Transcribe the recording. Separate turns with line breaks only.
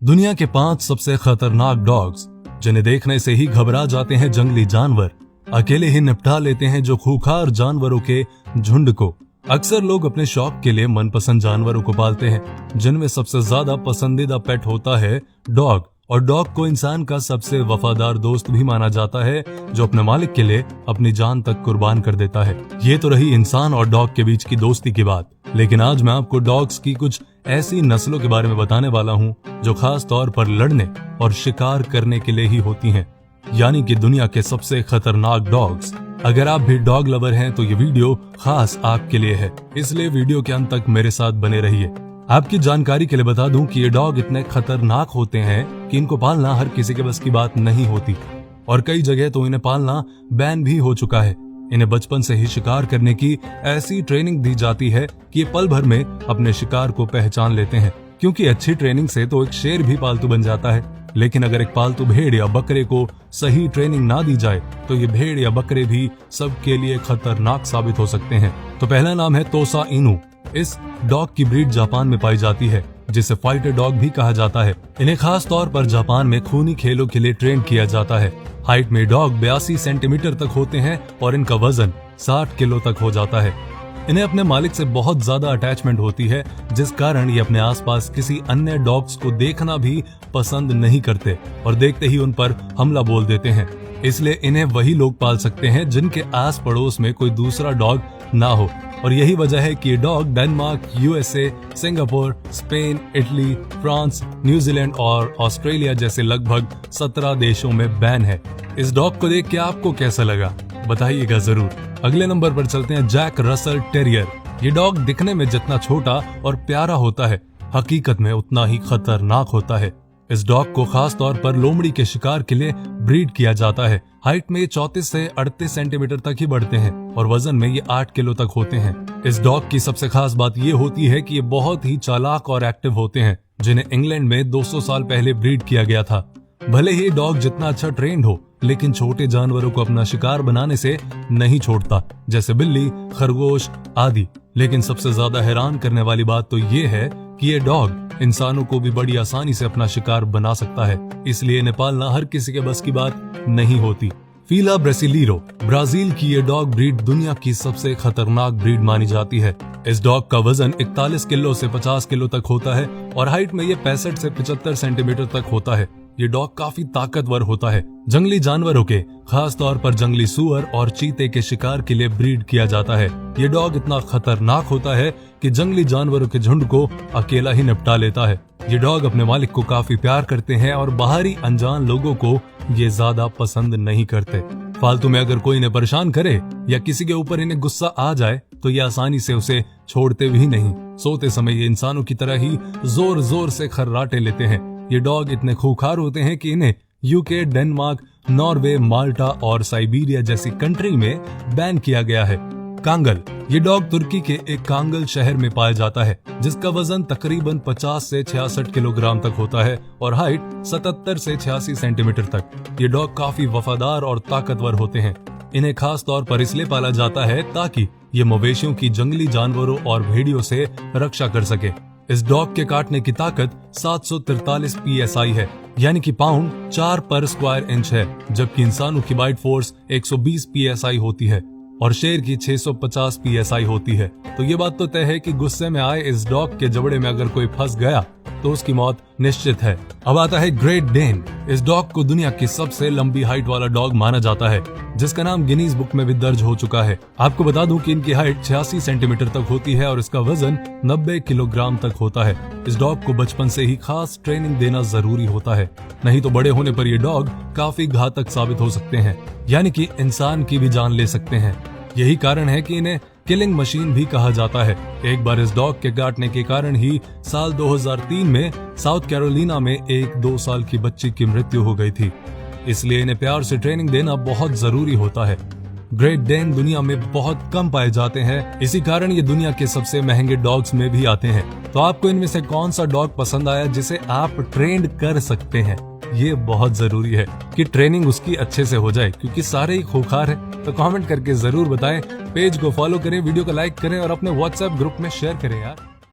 दुनिया के 5 सबसे खतरनाक डॉग्स जिन्हें देखने से ही घबरा जाते हैं जंगली जानवर, अकेले ही निपटा लेते हैं जो खूंखार जानवरों के झुंड को। अक्सर लोग अपने शौक के लिए मनपसंद जानवरों को पालते हैं, जिनमें सबसे ज्यादा पसंदीदा पेट होता है डॉग। और डॉग को इंसान का सबसे वफादार दोस्त भी माना जाता है, जो अपने मालिक के लिए अपनी जान तक कुर्बान कर देता है। ये तो रही इंसान और डॉग के बीच की दोस्ती की बात, लेकिन आज मैं आपको डॉग्स की कुछ ऐसी नस्लों के बारे में बताने वाला हूँ जो खास तौर पर लड़ने और शिकार करने के लिए ही होती हैं, यानी कि दुनिया के सबसे खतरनाक डॉग्स। अगर आप भी डॉग लवर हैं तो ये वीडियो खास आपके लिए है, इसलिए वीडियो के अंत तक मेरे साथ बने रहिए। आपकी जानकारी के लिए बता दूं कि ये डॉग इतने खतरनाक होते हैं कि इनको पालना हर किसी के बस की बात नहीं होती, और कई जगह तो इन्हें पालना बैन भी हो चुका है। इन्हें बचपन से ही शिकार करने की ऐसी ट्रेनिंग दी जाती है कि ये पल भर में अपने शिकार को पहचान लेते हैं, क्योंकि अच्छी ट्रेनिंग से तो एक शेर भी पालतू बन जाता है, लेकिन अगर एक पालतू भेड़ या बकरे को सही ट्रेनिंग ना दी जाए तो ये भेड़ या बकरे भी सबके लिए खतरनाक साबित हो सकते हैं। तो पहला नाम है तोसा इनू। इस डॉग की ब्रीड जापान में पाई जाती है, जिसे फाइटर डॉग भी कहा जाता है। इन्हें खास तौर पर जापान में खूनी खेलों के लिए ट्रेन किया जाता है। हाइट में डॉग 82 सेंटीमीटर तक होते हैं और इनका वजन 60 किलो तक हो जाता है। इन्हें अपने मालिक से बहुत ज्यादा अटैचमेंट होती है, जिस कारण ये अपने आसपास किसी अन्य डॉग्स को देखना भी पसंद नहीं करते और देखते ही उन पर हमला बोल देते हैं। इसलिए इन्हें वही लोग पाल सकते हैं जिनके आस पड़ोस में कोई दूसरा डॉग ना हो, और यही वजह है कि ये dog Denmark, USA, Singapore, Spain, Italy, France, New Zealand और ऑस्ट्रेलिया जैसे लगभग 17 देशों में बैन है। इस डॉग को देख के आपको कैसा लगा, बताइएगा जरूर। अगले नंबर पर चलते हैं जैक रसल टेरियर। ये डॉग दिखने में जितना छोटा और प्यारा होता है, हकीकत में उतना ही खतरनाक होता है। इस डॉग को खास तौर पर लोमड़ी के शिकार के लिए ब्रीड किया जाता है। हाइट में ये 34 से 38 सेंटीमीटर तक ही बढ़ते हैं और वजन में ये 8 किलो तक होते हैं। इस डॉग की सबसे खास बात ये होती है कि ये बहुत ही चालाक और एक्टिव होते हैं, जिन्हें इंग्लैंड में 200 साल पहले ब्रीड किया गया था। भले ही डॉग जितना अच्छा ट्रेंड हो, लेकिन छोटे जानवरों को अपना शिकार बनाने से नहीं छोड़ता, जैसे बिल्ली, खरगोश आदि। लेकिन सबसे ज्यादा हैरान करने वाली बात तो ये है कि ये डॉग इंसानों को भी बड़ी आसानी से अपना शिकार बना सकता है, इसलिए इन्हें पालना हर किसी के बस की बात नहीं होती। फीला ब्रासिलीरो ब्राजील की ये डॉग ब्रीड दुनिया की सबसे खतरनाक ब्रीड मानी जाती है। इस डॉग का वजन 41 किलो से 50 किलो तक होता है और हाइट में ये 65 से 75 सेंटीमीटर तक होता है। ये डॉग काफी ताकतवर होता है। जंगली जानवरों के, खास तौर पर जंगली सूअर और चीते के शिकार के लिए ब्रीड किया जाता है। ये डॉग इतना खतरनाक होता है कि जंगली जानवरों के झुंड को अकेला ही निपटा लेता है। ये डॉग अपने मालिक को काफी प्यार करते हैं और बाहरी अनजान लोगों को ये ज्यादा पसंद नहीं करते। फालतू में अगर कोई इन्हें परेशान करे या किसी के ऊपर इन्हें गुस्सा आ जाए तो ये आसानी से उसे छोड़ते भी नहीं। सोते समय ये इंसानों की तरह ही जोर जोर से खर्राटे लेते हैं। ये डॉग इतने खूंखार होते हैं कि इन्हें यूके, डेनमार्क, नॉर्वे, माल्टा और साइबेरिया जैसी कंट्री में बैन किया गया है। कांगल, ये डॉग तुर्की के एक कांगल शहर में पाया जाता है, जिसका वजन तकरीबन 50 से 66 किलोग्राम तक होता है और हाइट 77 से 86 सेंटीमीटर तक। ये डॉग काफी वफादार और ताकतवर होते हैं। इन्हें खास तौर पर इसलिए पाला जाता है ताकि ये मवेशियों की जंगली जानवरों और भेड़ियों से रक्षा कर सके। इस डॉग के काटने की ताकत 743 PSI है, यानी कि पाउंड 4 पर स्क्वायर इंच है, जबकि इंसानों की बाइट फोर्स 120 PSI होती है और शेर की 650 PSI होती है। तो ये बात तो तय है कि गुस्से में आए इस डॉग के जबड़े में अगर कोई फंस गया तो उसकी मौत निश्चित है। अब आता है ग्रेट डेन। इस डॉग को दुनिया की सबसे लंबी हाइट वाला डॉग माना जाता है, जिसका नाम गिनीज बुक में भी दर्ज हो चुका है। आपको बता दूं कि इनकी हाइट 86 सेंटीमीटर तक होती है और इसका वजन 90 किलोग्राम तक होता है। इस डॉग को बचपन से ही खास ट्रेनिंग देना जरूरी होता है, नहीं तो बड़े होने पर ये डॉग काफी घातक साबित हो सकते हैं, यानी कि इंसान की भी जान ले सकते हैं। यही कारण है कि इन्हें किलिंग मशीन भी कहा जाता है। एक बार इस डॉग के काटने के कारण ही साल 2003 में साउथ कैरोलिना में एक 2 साल की बच्ची की मृत्यु हो गई थी। इसलिए इन्हें प्यार से ट्रेनिंग देना बहुत जरूरी होता है। ग्रेट डेन दुनिया में बहुत कम पाए जाते हैं, इसी कारण ये दुनिया के सबसे महंगे डॉग्स में भी आते हैं। तो आपको इनमें से कौन सा डॉग पसंद आया जिसे आप ट्रेंड कर सकते हैं? ये बहुत जरूरी है कि ट्रेनिंग उसकी अच्छे से हो जाए, क्योंकि सारे ही खूंखार है। तो कमेंट करके जरूर बताएं। पेज को फॉलो करें, वीडियो को लाइक करें और अपने व्हाट्सएप ग्रुप में शेयर करें यार।